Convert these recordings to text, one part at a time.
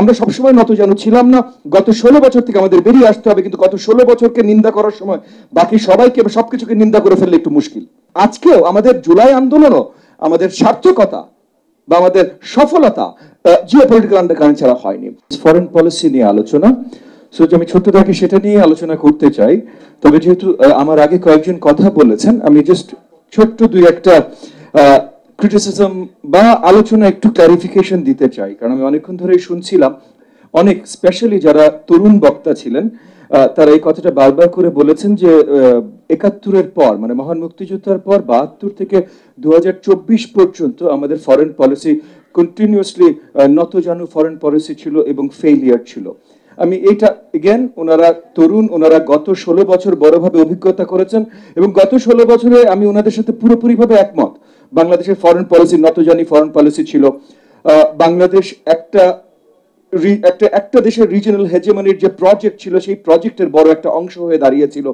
আমরা সবসময় নতজানু ছিলাম না। গত 16 বছর থেকে আমাদের বেরিয়ে আসতে হবে, কিন্তু গত 16 বছরকে নিন্দা করার সময় বাকি সবাইকে সবকিছুকে নিন্দা করে ফেললে একটু মুশকিল। আজকেও আমাদের জুলাই আন্দোলনও আমাদের সার্থকতা বা আমাদের সফলতা জিওপলিটিক্যাল আন্ডারকারেন্ট ছাড়া হয়নি। ফরেন পলিসি নিয়ে আলোচনা, সো আমি ছোট্ট থেকে সেটা নিয়ে আলোচনা করতে চাই। তবে যেহেতু আমার আগে কয়েকজন কথা বলেছেন, আমি জাস্ট ছোট্ট দুই একটা ক্রিটিসিজম বা আলোচনা একটু ক্লারিফিকেশন দিতে চাই, কারণ আমি অনেকক্ষণ ধরেই শুনছিলাম অনেক স্পেশালি যারা তরুণ বক্তা ছিলেন তারা এই কথাটা বারবার করে বলেছেন যে ৭১-এর পর মানে মহান মুক্তিযুদ্ধের পর ৭২ থেকে ২০২৪ পর্যন্ত আমাদের ফরেন পলিসি কন্টিনিউয়াসলি নতজানু ফরেন পলিসি ছিল এবং ফেইলিয়ার ছিল। আমি এটা এগেন, ওনারা তরুণ, ওনারা গত 16 বছর বড়ভাবে অভিজ্ঞতা করেছেন এবং গত 16 বছরে আমি ওনাদের সাথে পুরোপুরিভাবে একমত। বাংলাদেশের ফরেন পলিসি নতজানি ফরেন পলিসি ছিল। বাংলাদেশ একটা দেশের রিজিওনাল হেজেমনির যে প্রজেক্ট ছিল সেই প্রজেক্টের বড় একটা অংশ হয়ে দাঁড়িয়েছিল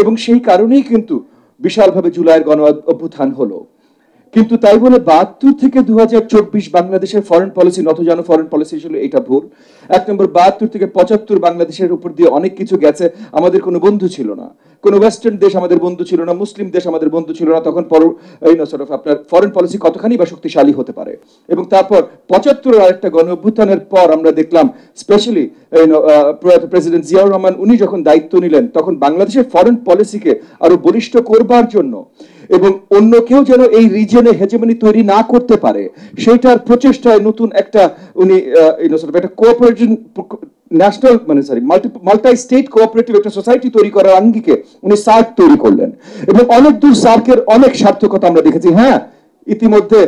এবং সেই কারণেই কিন্তু বিশালভাবে জুলাইয়ের গণ অভ্যুত্থান হলো। কিন্তু তাই বলে ৭২ থেকে ২০২৪ বাংলাদেশের ফরেন পলিসি নতজানু ফরেন পলিসি ছিল, এটা ভুল। এক নম্বর, ৭২ থেকে ৭৫ বাংলাদেশের উপর দিয়ে অনেক কিছু গেছে, আমাদের কোনো বন্ধু ছিল না, কোনো ওয়েস্টার্ন দেশ আমাদের বন্ধু ছিল না, মুসলিম দেশ আমাদের বন্ধু ছিল না। তখন আপনার ফরেন পলিসি কতখানি বা শক্তিশালী হতে পারে। এবং তারপর ৭৫ আরেকটা গণ অভ্যুত্থানের পর আমরা দেখলাম স্পেশালি প্রয়াত প্রেসিডেন্ট জিয়াউর রহমান উনি যখন দায়িত্ব নিলেন তখন বাংলাদেশের ফরেন পলিসিকে আরো বলিষ্ঠ করবার জন্য এবং অন্য কেউ যেন এই রিজিয়নে হেজেমনি তৈরি না করতে পারে সেটার প্রচেষ্টায় নতুন একটা উনি একটা cooperation national multi state cooperative একটা সোসাইটি তৈরি করার আঙ্গিকে উনি সার্ক তৈরি করলেন এবং অনেক দূর সার্কের অনেক সার্থকতা আমরা দেখেছি। হ্যাঁ, ইতিমধ্যে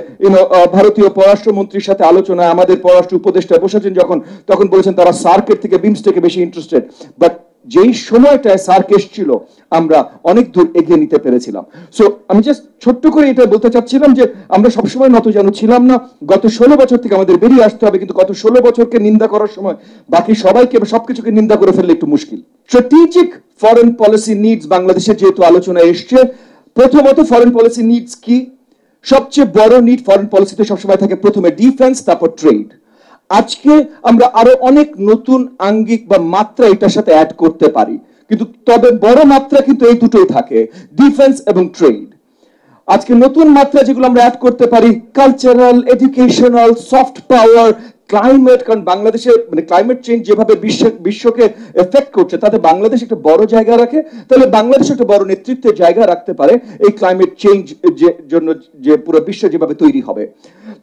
ভারতীয় পররাষ্ট্রমন্ত্রীর সাথে আলোচনায় আমাদের পররাষ্ট্র উপদেষ্টা বসেছেন যখন, তখন বলেছেন তারা সার্কের থেকে বিমস্টেকে বেশি ইন্টারেস্টেড। বাট যেই সময়টায় সার্ক এসেছিল আমরা অনেক দূর এগিয়ে নিতে পেরেছিলাম। সো আমি জাস্ট ছোট্ট করে এটা বলতে চাচ্ছিলাম যে আমরা সবসময় নতজানু ছিলাম না। গত 16 বছর থেকে আমাদের বেরিয়ে আসতে হবে, কিন্তু গত 16 বছরকে নিন্দা করার সময় বাকি সবাইকে সবকিছুকে নিন্দা করে ফেললে একটু মুশকিল। স্ট্র্যাটেজিক ফরেন পলিসি নিডস বাংলাদেশের যেহেতু আলোচনায় এসছে, প্রথমত ফরেন পলিসি নিডস কি? সবচেয়ে বড় নিড ফরেন পলিসিতে সবসময় থাকে প্রথমে ডিফেন্স, তারপর ট্রেড। আজকে আমরা আরো অনেক নতুন আঙ্গিক বা মাত্রা এটার সাথে অ্যাড করতে পারি, কিন্তু তবে বড় মাত্রা কিন্তু এই দুটোই থাকে, ডিফেন্স এবং ট্রেড। আজকে নতুন মাত্রা যেগুলো আমরা অ্যাড করতে পারি, cultural, educational, soft power, climate. কারণ বাংলাদেশে ক্লাইমেট চেঞ্জ যেভাবে বিশ্বকে এফেক্ট করছে তাতে বাংলাদেশ একটা বড় জায়গা রাখে, তাহলে বাংলাদেশ একটা বড় নেতৃত্বের জায়গা রাখতে পারে এই ক্লাইমেট চেঞ্জ জন্য যে পুরো বিশ্ব যেভাবে তৈরি হবে।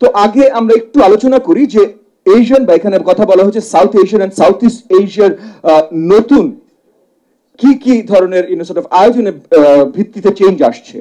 তো আগে আমরা একটু আলোচনা করি যে এশিয়ান বা এখানে কথা বলা হচ্ছে South Asian and South East এশিয়ার নতুন কি কি ধরনের আয়োজনের ভিত্তিতে চেঞ্জ আসছে।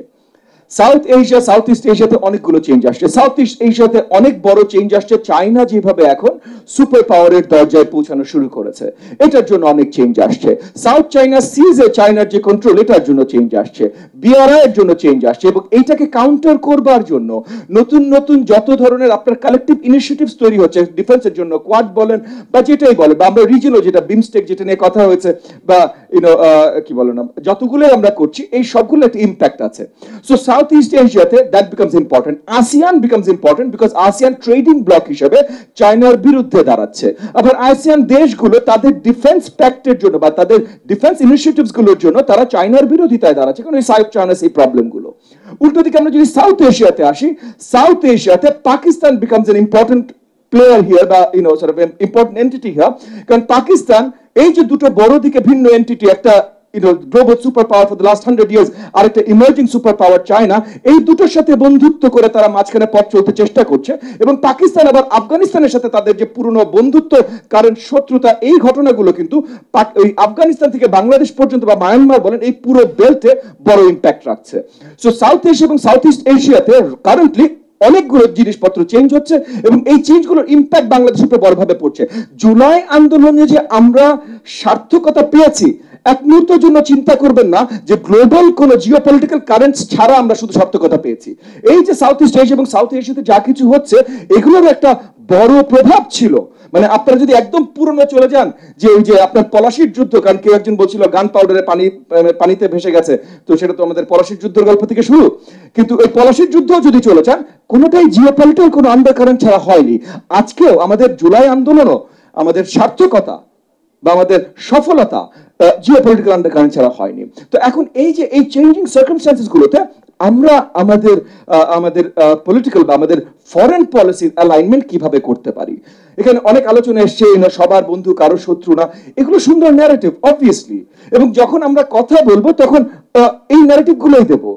সাউথ এশিয়া, সাউথ ইস্ট এশিয়াতে অনেকগুলো চেঞ্জ আসছে। সাউথ ইস্ট এশিয়াতে অনেক বড় চেঞ্জ আসছে। চায়না যেভাবে এখন সুপার পাওয়ারের দরজায় পৌঁছানো শুরু করেছে, এটার জন্য অনেক চেঞ্জ আসছে। সাউথ চায়না সিজে চায়নার যে কন্ট্রোল, এটার জন্য চেঞ্জ আসছে। বিআরআই এর জন্য চেঞ্জ আসছে এবং এইটাকে কাউন্টার করবার জন্য নতুন নতুন যত ধরনের আপনার কালেকটিভ ইনিশিয়েটিভস তৈরি হচ্ছে ডিফেন্সের জন্য, কোয়াড বলেন বা যেটাই বলেন, বা আমরা রিজিয়নাল যেটা বিমস্টেক যেটা নিয়ে কথা হয়েছে বা কি বলেন যতগুলো আমরা করছি, এই সবগুলো একটা ইম্প্যাক্ট আছে। So Southeast Asia that becomes important. ASEAN becomes important because ASEAN trading bloc হিসেবে চায়নার বিরুদ্ধে দাঁড়াচ্ছে। আবার ASEAN দেশগুলো তাদের ডিফেন্স প্যাক্টের জন্য বা তাদের ডিফেন্স ইনিশিয়েটিভস গুলোর জন্য তারা চায়নার বিরোধিতায় দাঁড়াচ্ছে, কারণ এই সাউথ চায়না সেই প্রবলেমগুলো। উল্টো দিকে আমরা যদি সাউথ এশিয়াতে আসি, সাউথ এশিয়াতে Pakistan becomes an important player here বা important entity here, কারণ পাকিস্তান এই যে দুটো বড় দিকে ভিন্ন এন্টিটি, একটা global superpower for the last 100 years আর একটা ইমার্জিং সুপার পাওয়ার চায়না, এই দুটোর সাথে বন্ধুত্ব করে তারা মাঝখানে পথ চলতে চেষ্টা করছে। এবং পাকিস্তান আবার আফগানিস্তানের সাথে তাদের যে পুরনো বন্ধুত্ব, কারণ শত্রুতা, এই ঘটনাগুলো কিন্তু ওই আফগানিস্তান থেকে বাংলাদেশ পর্যন্ত বা মায়ানমার বলেন এই পুরো বেল্টে বড় ইম্প্যাক্ট রাখছে। সো সাউথ এশিয়া এবং সাউথ ইস্ট এশিয়াতে কারেন্টলি অনেকগুলো জিনিসপত্র চেঞ্জ হচ্ছে এবং এই চেঞ্জগুলোর ইম্প্যাক্ট বাংলাদেশের উপর বড়ভাবে পড়ছে। জুলাই আন্দোলনে যে আমরা সার্থকতা পেয়েছি, এক মুহূর্তের জন্য চিন্তা করবেন না যে গ্লোবাল কোন জিওপলিটিক্যাল কারেন্টস ছাড়া আমরা শুধু সার্থকতা পেয়েছি। এই যে সাউথ ইস্ট এশিয়া এবং সাউথ এশিয়াতে যা কিছু হচ্ছে, এগুলোর একটা বড় প্রভাব ছিল। মানে আপনারা যদি একদম পুরনো চলে যান, যে ওই যে আপনার পলাশির যুদ্ধ, কারণ কেউ একজন বলছিল গান পাউডারে পানিতে ভেসে গেছে, তো সেটা তো আমাদের পলাশির যুদ্ধের গল্প থেকে শুরু। কিন্তু ওই পলাশির যুদ্ধ যদি চলে যান, কোনোটাই জিওপলিটিক্যাল কোনো আন্ডারকারেন্ট ছাড়া হয়নি। আজকেও আমাদের জুলাই আন্দোলনও আমাদের সার্থকতা বা আমাদের সফলতা জিওপলিটিক্যাল আন্ডারকারেন্ট ছাড়া হয়নি। তো এখন এই যে এই চেঞ্জিং সার্কামস্ট্যান্সেস গুলোতে আমরা আমাদের আমাদের পলিটিক্যাল বা আমাদের ফরেন পলিসির অ্যালাইনমেন্ট কিভাবে করতে পারি, এখানে অনেক আলোচনা এসছে না সবার বন্ধু কারো শত্রু না, এগুলো সুন্দর ন্যারেটিভ অবভিয়াসলি, এবং যখন আমরা কথা বলবো তখন এই ন্যারেটিভ গুলোই দেবো।